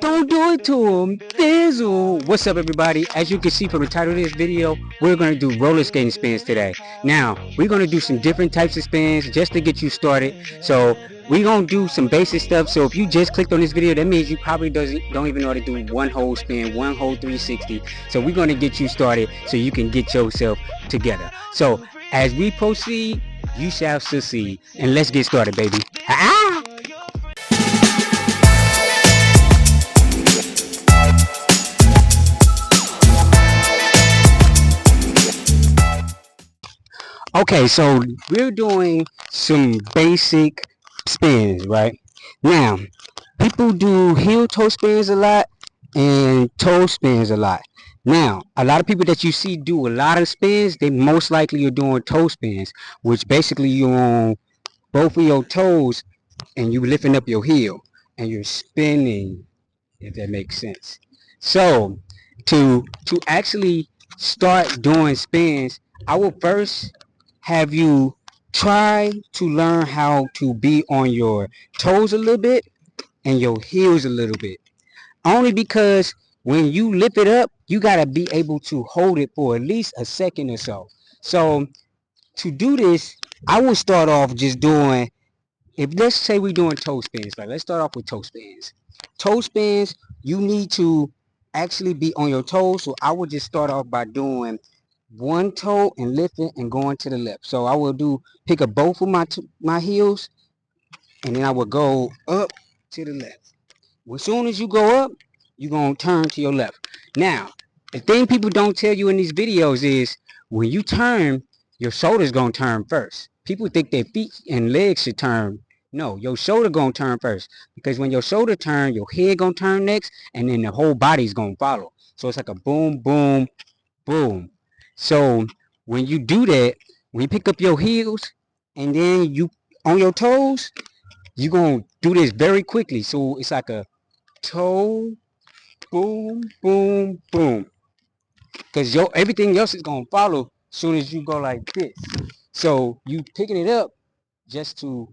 Don't do it to him, Fizzle. What's up, everybody? As you can see from the title of this video, we're going to do roller skating spins today. Now, we're going to do some different types of spins just to get you started. So, we're going to do some basic stuff. So, if you just clicked on this video, that means you probably don't even know how to do one whole spin, one whole 360. So, we're going to get you started so you can get yourself together. So, as we proceed, you shall succeed. And let's get started, baby. Ha-ha! Okay, so we're doing some basic spins, right? Now, people do heel toe spins a lot and toe spins a lot. Now, a lot of people that you see do a lot of spins, they most likely are doing toe spins, which basically you're on both of your toes and you lifting up your heel and you're spinning, if that makes sense. So, to actually start doing spins, I will first have you try to learn how to be on your toes a little bit and your heels a little bit. Only because when you lift it up, you got to be able to hold it for at least a second or so. So to do this, I will start off just doing, if let's say we're doing toe spins, like let's start off with toe spins. Toe spins, you need to actually be on your toes. So I would just start off by doing one toe and lifting and going to the left. So I will pick up both of my heels and then I will go up to the left. As soon as you go up, you're going to turn to your left. Now, the thing people don't tell you in these videos is when you turn, your shoulder's going to turn first. People think their feet and legs should turn. No, your shoulder going to turn first, because when your shoulder turn, your head going to turn next, and then the whole body's going to follow. So it's like a boom, boom, boom. So when you do that, when you pick up your heels and then you on your toes, you're going to do this very quickly. So it's like a toe, boom, boom, boom. Because everything else is going to follow as soon as you go like this. So you picking it up just to,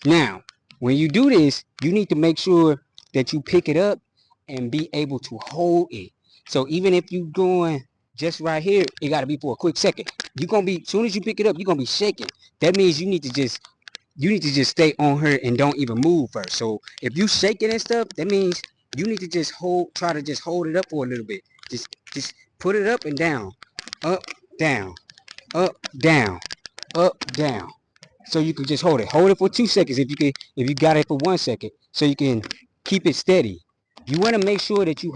Now, when you do this, you need to make sure that you pick it up and be able to hold it. So even if you going just right here, it got to be for a quick second. You're going to be, as soon as you pick it up, you're going to be shaking. That means you need to just stay on her and don't even move first. So if you shaking and stuff, that means you need to just try to just hold it up for a little bit. Just put it up and down, up, down, up, down, up, down. So you can just hold it. Hold it for 2 seconds if you got it for 1 second, so you can keep it steady. You want to make sure that you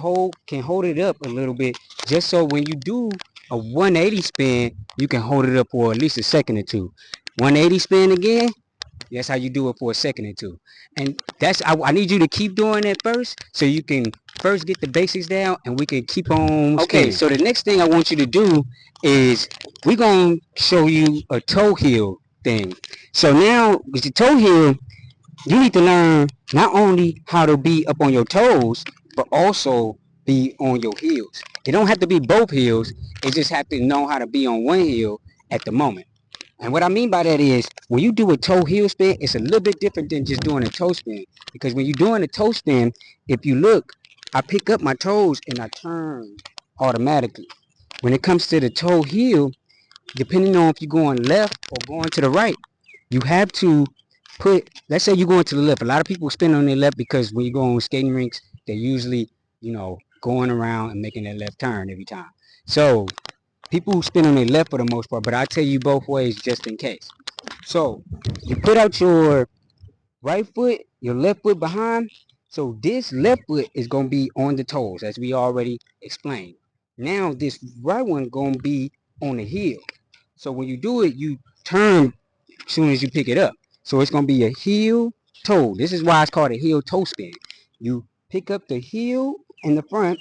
can hold it up a little bit, just so when you do a 180 spin, you can hold it up for at least a second or two. 180 spin again, that's how you do it for a second or two. And I need you to keep doing that first, so you can first get the basics down and we can keep on spinning. Okay, so the next thing I want you to do is we're going to show you a toe heel thing. So now with the toe heel, you need to learn not only how to be up on your toes, but also be on your heels. It don't have to be both heels. It just have to know how to be on one heel at the moment. And what I mean by that is, when you do a toe heel spin, it's a little bit different than just doing a toe spin. Because when you're doing a toe spin, if you look, I pick up my toes and I turn automatically. When it comes to the toe heel, depending on if you're going left or going to the right, you have to let's say you're going to the left. A lot of people spin on their left because when you go on skating rinks, they're usually, going around and making that left turn every time. So people spin on their left for the most part, but I tell you both ways just in case. So you put out your right foot, your left foot behind. So this left foot is going to be on the toes, as we already explained. Now this right one going to be on the heel. So when you do it, you turn as soon as you pick it up. So it's going to be a heel toe. This is why it's called a heel toe spin. You pick up the heel in the front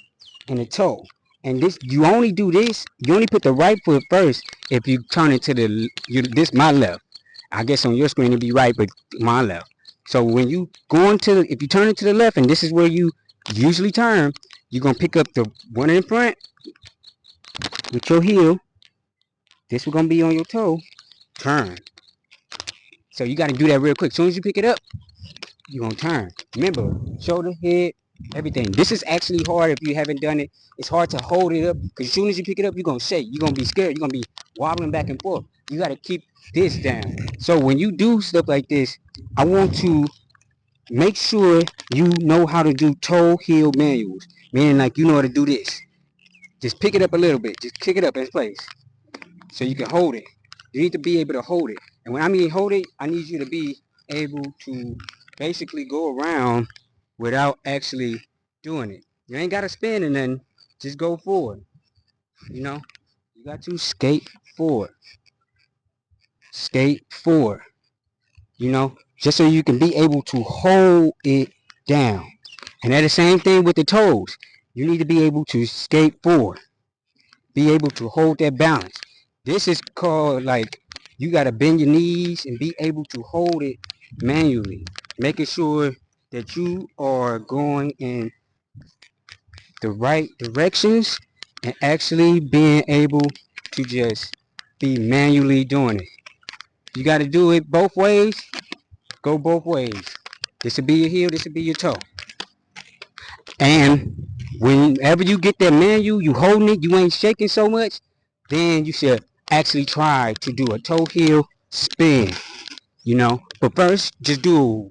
and the toe. And you only do this, you only put the right foot first if you turn it to this my left. I guess on your screen it'd be right, but my left. So when you if you turn it to the left, and this is where you usually turn, you're going to pick up the one in front with your heel. This is going to be on your toe. Turn. So you got to do that real quick. As soon as you pick it up, you're going to turn. Remember, shoulder, head, everything. This is actually hard if you haven't done it. It's hard to hold it up because as soon as you pick it up, you're going to shake. You're going to be scared. You're going to be wobbling back and forth. You got to keep this down. So when you do stuff like this, I want to make sure you know how to do toe heel manuals. Meaning like you know how to do this. Just pick it up a little bit. Just kick it up in place so you can hold it. You need to be able to hold it. And when I mean hold it, I need you to be able to basically go around without actually doing it. You ain't got to spin and then just go forward. You know, you got to skate forward. Skate forward. You know, just so you can be able to hold it down. And that's the same thing with the toes. You need to be able to skate forward. Be able to hold that balance. This is called like you got to bend your knees and be able to hold it manually. Making sure that you are going in the right directions and actually being able to just be manually doing it. You got to do it both ways. Go both ways. This will be your heel, this will be your toe. And whenever you get that manual, you holding it, you ain't shaking so much, then you should actually try to do a toe heel spin, you know. But first, just do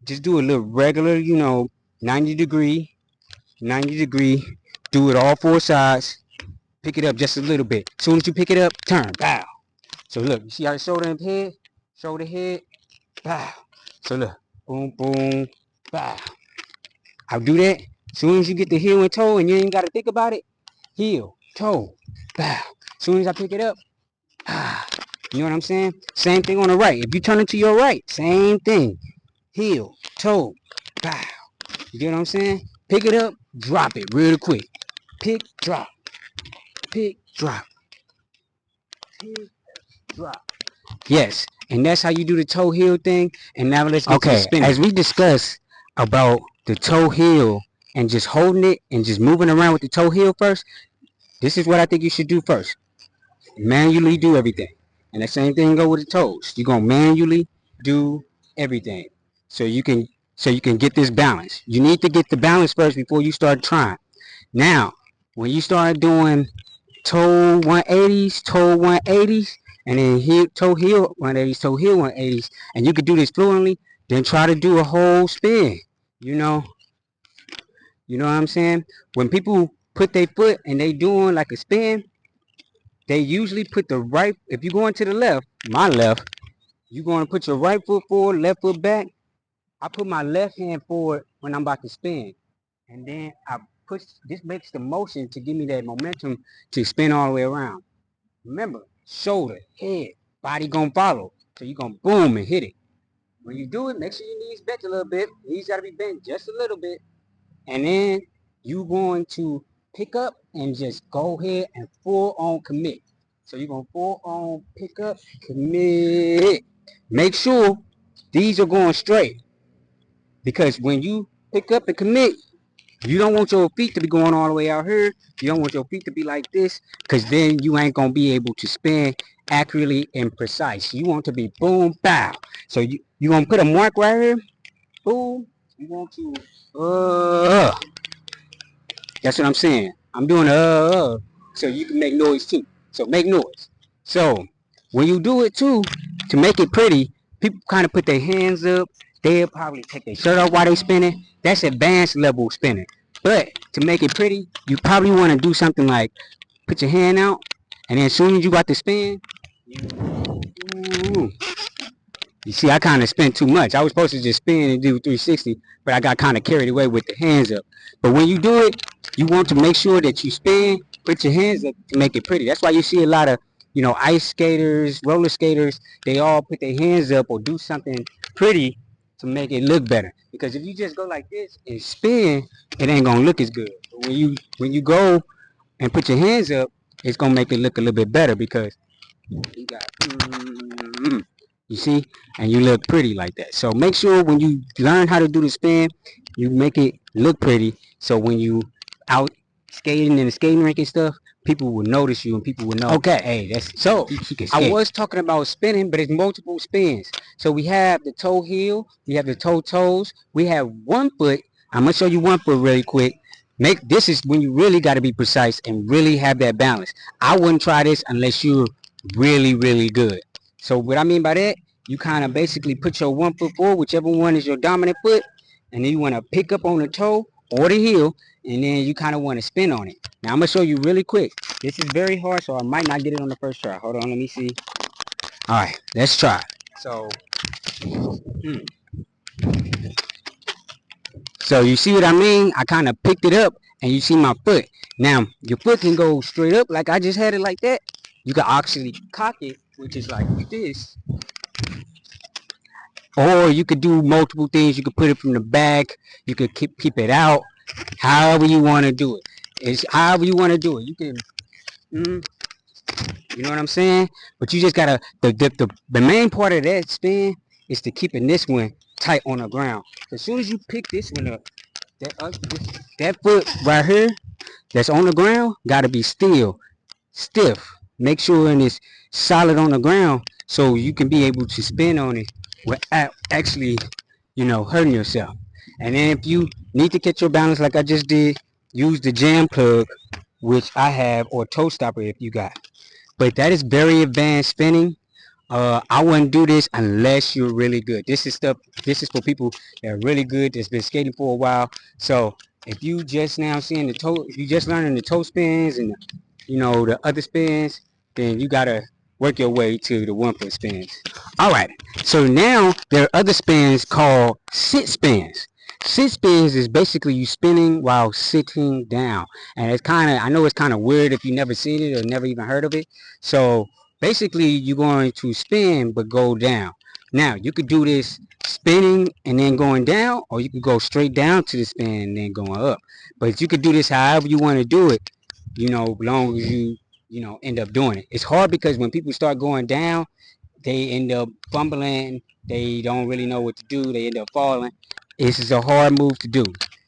a little regular, you know, 90 degree, do it all four sides, pick it up just a little bit. As soon as you pick it up, turn, bow. So look, you see how the shoulder, head, bow. So look, boom, boom, bow. I'll do that. As soon as you get the heel and toe and you ain't got to think about it, heel, toe, bow. As soon as I pick it up, you know what I'm saying? Same thing on the right. If you turn it to your right, same thing. Heel, toe, bow. You get what I'm saying? Pick it up, drop it real quick. Pick, drop. Pick, drop. Pick, drop. Yes, and that's how you do the toe heel thing. And now let's get to the spinning. As we discussed about the toe heel and just holding it and just moving around with the toe heel first, this is what I think you should do first. Manually do everything. And the same thing go with the toes. You're going to manually do everything so you can get this balance. You need to get the balance first before you start trying. Now, when you start doing toe 180s, and then heel, toe heel 180s, and you can do this fluently, then try to do a whole spin. You know what I'm saying? When people put their foot and they doing like a spin, they usually put the right, if you're going to the left, my left, you're going to put your right foot forward, left foot back. I put my left hand forward when I'm about to spin. And then I push, this makes the motion to give me that momentum to spin all the way around. Remember, shoulder, head, body gonna follow. So you're gonna boom and hit it. When you do it, make sure your knees bent a little bit. Knees gotta be bent just a little bit. And then you're going to pick up and just go ahead and full on commit. So you're going to full on pick up, commit. Make sure these are going straight. Because when you pick up and commit, you don't want your feet to be going all the way out here. You don't want your feet to be like this, because then you ain't going to be able to spin accurately and precise. You want to be boom, bow. So you're going to put a mark right here. Boom. You want to, that's what I'm saying. I'm doing so you can make noise too. So make noise. So when you do it too, to make it pretty, people kind of put their hands up. They'll probably take their shirt off while they spinning. That's advanced level spinning. But to make it pretty, you probably want to do something like put your hand out, and then as soon as you got to spin, you see, I kind of spent too much. I was supposed to just spin and do 360, but I got kind of carried away with the hands up. But when you do it, you want to make sure that you spin, put your hands up to make it pretty. That's why you see a lot of, you know, ice skaters, roller skaters, they all put their hands up or do something pretty to make it look better. Because if you just go like this and spin, it ain't going to look as good. But when you go and put your hands up, it's going to make it look a little bit better because you got, you see, and you look pretty like that. So make sure when you learn how to do the spin, you make it look pretty. So when you out skating in the skating rink and stuff, people will notice you and people will know. Okay, hey, that's so. I was talking about spinning, but it's multiple spins. So we have the toe heel, we have the toes. We have one foot. I'm gonna show you one foot really quick. This is when you really got to be precise and really have that balance. I wouldn't try this unless you're really good. So what I mean by that, you kind of basically put your one foot forward, whichever one is your dominant foot, and then you want to pick up on the toe or the heel, and then you kind of want to spin on it. Now I'm gonna show you really quick. This is very hard, so I might not get it on the first try. Hold on, let me see. All right, let's try. So you see what I mean? I kind of picked it up, and you see my foot. Now your foot can go straight up like I just had it like that. You can actually cock it, which is like this. Or you could do multiple things. You could put it from the back. You could keep it out. However you want to do it. It's however you want to do it. You can, you know what I'm saying? But you just gotta. The main part of that spin is to keeping this one tight on the ground. As soon as you pick this one up, that foot right here that's on the ground gotta be stiff. Make sure it's solid on the ground so you can be able to spin on it without actually, hurting yourself. And then if you need to catch your balance like I just did, use the jam plug, which I have, or toe stopper if you got. But that is very advanced spinning. I wouldn't do this unless you're really good. This is for people that are really good, that's been skating for a while. So if you just now seeing the toe, if you just learning the toe spins and the other spins, then you gotta work your way to the 1 foot spins. All right, so now there are other spins called sit spins. Sit spins is basically you spinning while sitting down, and I know it's kind of weird if you never seen it or never even heard of it. So basically you're going to spin but go down. Now you could do this spinning and then going down, or you could go straight down to the spin and then going up. But you could do this however you want to do it, as long as you end up doing it. It's hard because when people start going down, they end up fumbling. They don't really know what to do. They end up falling. This is a hard move to do.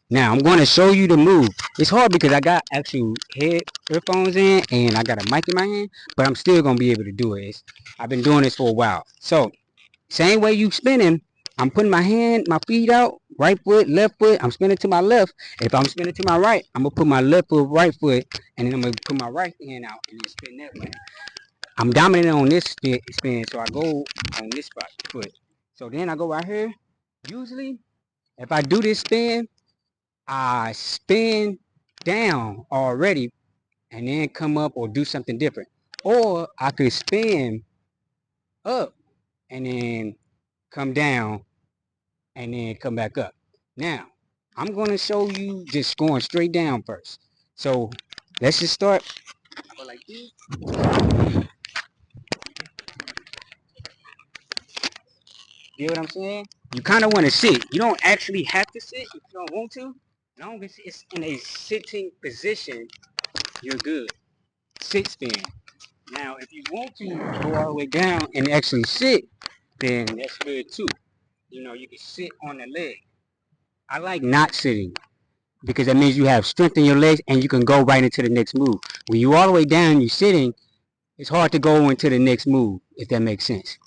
Now I'm going to show you the move. It's hard because I got actual earphones in and I got a mic in my hand, but I'm still going to be able to do it. I've been doing this for a while. So same way you spinning, I'm putting my feet out, right foot, left foot. I'm spinning to my left. If I'm spinning to my right, I'm going to put my left foot, right foot, and then I'm going to put my right hand out and then spin that way. I'm dominant on this spin, so I go on this foot. So then I go right here. Usually, if I do this spin, I spin down already and then come up or do something different. Or I could spin up and then come down and then come back up. Now, I'm going to show you just going straight down first. So let's just start. Go like this. You know what I'm saying? You kind of want to sit. You don't actually have to sit if you don't want to. As long as it's in a sitting position, you're good. Sit spin. Now, if you want to go all the way down and actually sit, then that's good too. You can sit on the leg. I like not sitting because that means you have strength in your legs and you can go right into the next move. When you all the way down and you're sitting, it's hard to go into the next move, if that makes sense.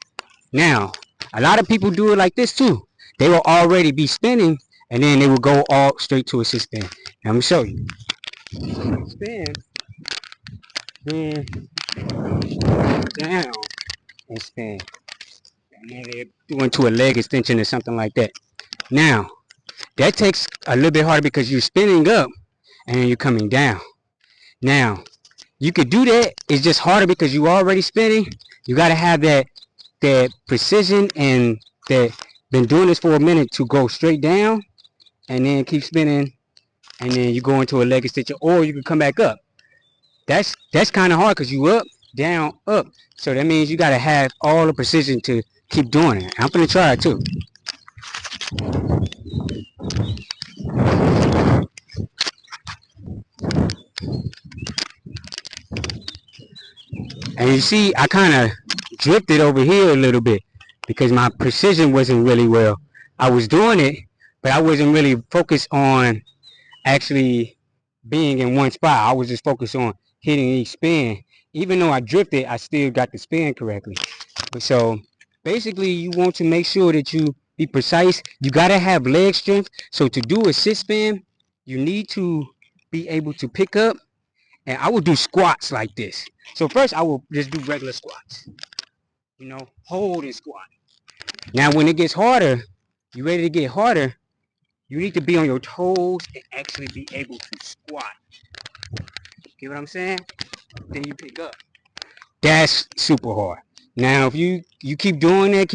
Now, a lot of people do it like this too. They will already be spinning and then they will go all straight to a sit spin. Now, I'm going to show you. Spin, then down and spin. And then they're doing to a leg extension or something like that. Now, that takes a little bit harder because you're spinning up and then you're coming down. Now, you could do that. It's just harder because you're already spinning. You got to have that precision and that been doing this for a minute to go straight down and then keep spinning and then you go into a leg extension, or you can come back up. That's kind of hard because you up, down, up. So that means you got to have all the precision to keep doing it. I'm going to try it too. And you see, I kind of drifted over here a little bit because my precision wasn't really well. I was doing it, but I wasn't really focused on actually being in one spot. I was just focused on hitting each spin. Even though I drifted, I still got the spin correctly. So basically, you want to make sure that you be precise. You gotta have leg strength. So to do a sit spin, you need to be able to pick up. And I will do squats like this. So first, I will just do regular squats. You know, hold and squat. Now, when it gets harder, you ready to get harder, you need to be on your toes and actually be able to squat. Get what I'm saying? Then you pick up. That's super hard. Now, if you keep doing it,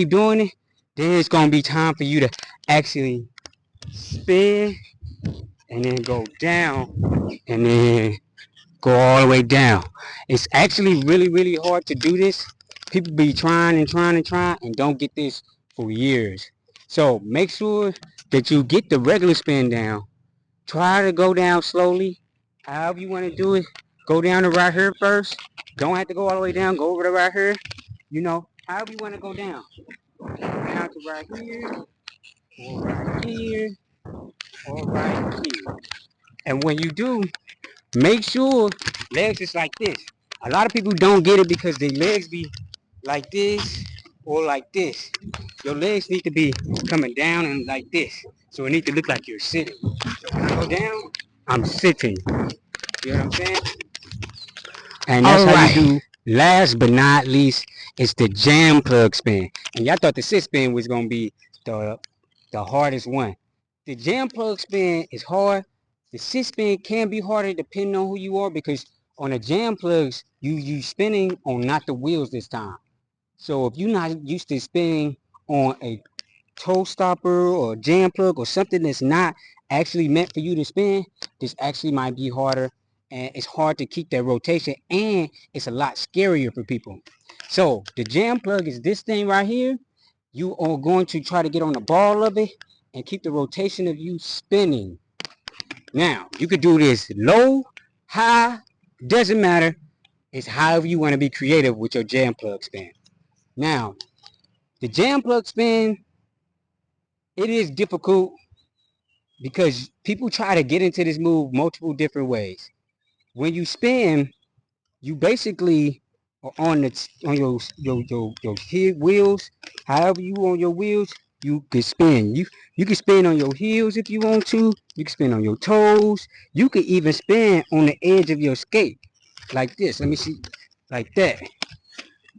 then it's going to be time for you to actually spin and then go down and then go all the way down. It's actually really, really hard to do this. People be trying and don't get this for years. So make sure that you get the regular spin down. Try to go down slowly. However you want to do it. Go down to right here first. Don't have to go all the way down. Go over to right here. You know, however you want to go down. Down to right here, or right here, or right here. And when you do, make sure legs is like this. A lot of people don't get it because their legs be like this or like this. Your legs need to be coming down and like this. So it need to look like you're sitting. So when I go down, I'm sitting. You know what I'm saying? And that's how you do. Last but not least, it's the jam plug spin. And y'all thought the sit spin was gonna be the hardest one. The jam plug spin is hard. The sit spin can be harder depending on who you are, because on the jam plugs, you spinning on not the wheels this time. So if you're not used to spinning on a toe stopper or jam plug or something that's not actually meant for you to spin, this actually might be harder, and it's hard to keep that rotation, and it's a lot scarier for people. So the jam plug is this thing right here. You are going to try to get on the ball of it and keep the rotation of you spinning. Now you could do this low, high, doesn't matter. It's however you want to be creative with your jam plug spin. Now the jam plug spin, it is difficult because people try to get into this move multiple different ways. When you spin, you basically are on your wheels. However you on your wheels, you can spin. You can spin on your heels if you want to. You can spin on your toes. You can even spin on the edge of your skate like this. Let me see, like that.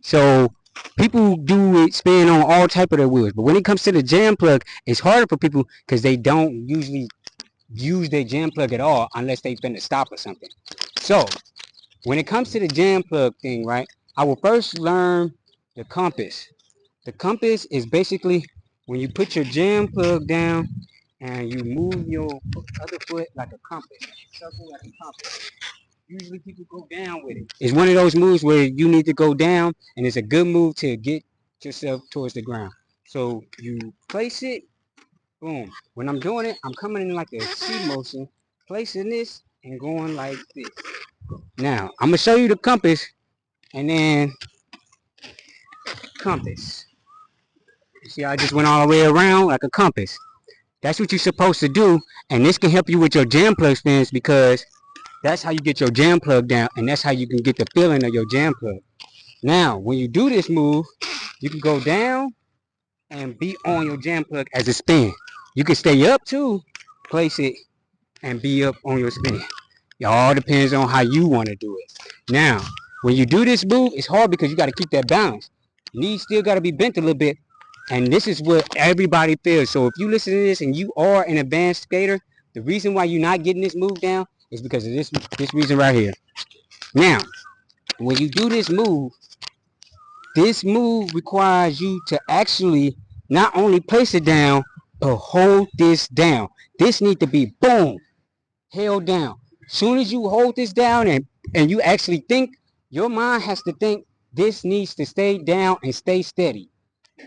So people do it, spin on all type of their wheels, but when it comes to the jam plug, it's harder for people because they don't usually use their jam plug at all unless they've been to stop or something. So when it comes to the jam plug thing, right, I will first learn the compass. The compass is basically when you put your jam plug down and you move your other foot like a compass, circle like a compass. Usually people go down with it. It's one of those moves where you need to go down, and it's a good move to get yourself towards the ground. So you place it, boom. When I'm doing it, I'm coming in like a C motion, placing this and going like this. Now, I'm going to show you the compass, and then compass. You see, I just went all the way around like a compass. That's what you're supposed to do, and this can help you with your jam plug spins because that's how you get your jam plug down, and that's how you can get the feeling of your jam plug. Now, when you do this move, you can go down and be on your jam plug as a spin. You can stay up too, place it, and be up on your spin. It all depends on how you want to do it. Now, when you do this move, it's hard because you got to keep that balance. Knees still got to be bent a little bit, and this is what everybody feels. So if you listen to this and you are an advanced skater, the reason why you're not getting this move down is because of this reason right here. Now, when you do this move requires you to actually not only place it down, but hold this down. This needs to be, boom, held down. Soon as you hold this down and you actually think, your mind has to think, this needs to stay down and stay steady.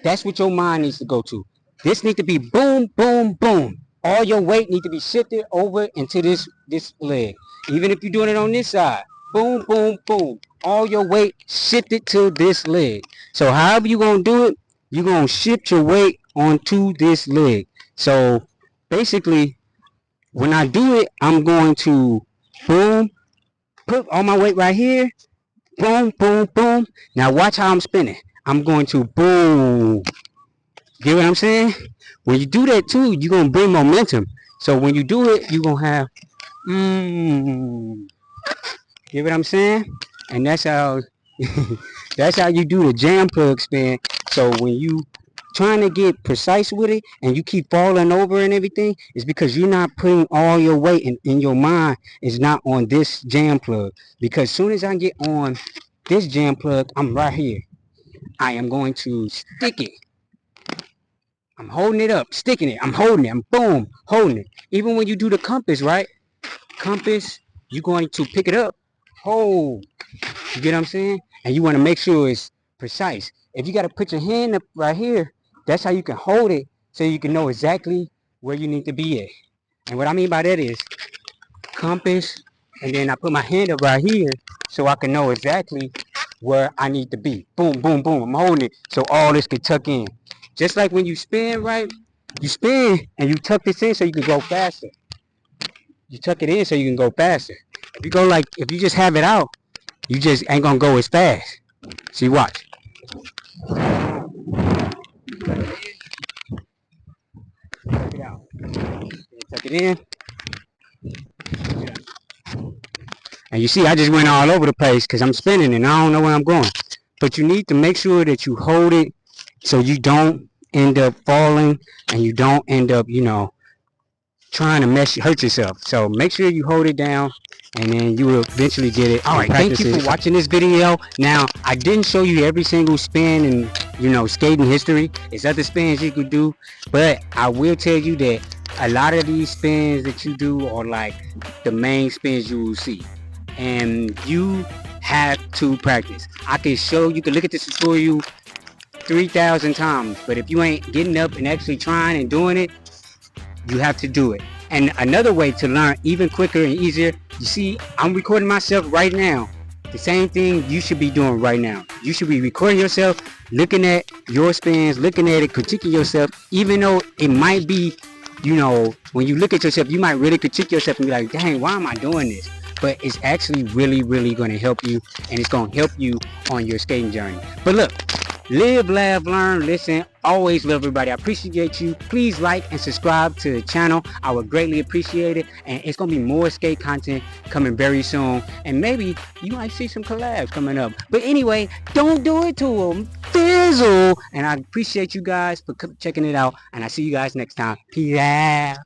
That's what your mind needs to go to. This needs to be boom, boom, boom. All your weight needs to be shifted over into this leg. Even if you're doing it on this side, boom, boom, boom. All your weight shifted to this leg. So however you're going to do it, you're going to shift your weight onto this leg. So basically, when I do it, I'm going to boom, put all my weight right here. Boom, boom, boom. Now watch how I'm spinning. I'm going to boom. Get what I'm saying? When you do that too, you're going to bring momentum. So when you do it, you're going to have, get what I'm saying? And that's how, that's how you do the jam plug spin. So when you trying to get precise with it and you keep falling over and everything, it's because you're not putting all your weight in your mind is not on this jam plug. Because soon as I get on this jam plug, I'm right here. I am going to stick it. I'm holding it up, sticking it. I'm holding it. I'm boom, holding it. Even when you do the compass, right? Compass, you're going to pick it up. Hold. You get what I'm saying? And you want to make sure it's precise. If you got to put your hand up right here, that's how you can hold it so you can know exactly where you need to be at. And what I mean by that is compass, and then I put my hand up right here so I can know exactly where I need to be. Boom, boom, boom. I'm holding it so all this can tuck in. Just like when you spin, right? You spin and you tuck this in so you can go faster. You tuck it in so you can go faster. If you go like, if you just have it out, you just ain't gonna go as fast. See, watch. Tuck it out. Tuck it in. And you see, I just went all over the place because I'm spinning and I don't know where I'm going. But you need to make sure that you hold it so you don't end up falling and you don't end up, you know, trying to hurt yourself. So make sure you hold it down and then you will eventually get it. All right, thank you for watching this video. Now, I didn't show you every single spin in, you know, skating history. There's other spins you could do, but I will tell you that a lot of these spins that you do are like the main spins you will see. And you have to practice. I can show you, can look at this tutorial 3,000 times, but if you ain't getting up and actually trying and doing it, you have to do it. And another way to learn even quicker and easier, you see, I'm recording myself right now. The same thing you should be doing right now. You should be recording yourself, looking at your spins, looking at it, critiquing yourself, even though it might be, you know, when you look at yourself, you might really critique yourself and be like, dang, why am I doing this? But it's actually really, really going to help you, and it's going to help you on your skating journey. But look, live, laugh, learn, listen. Always love everybody. I appreciate you. Please like and subscribe to the channel. I would greatly appreciate it. And it's going to be more skate content coming very soon. And maybe you might see some collabs coming up. But anyway, don't do it to them. Fizzle. And I appreciate you guys for checking it out. And I see you guys next time. Peace out.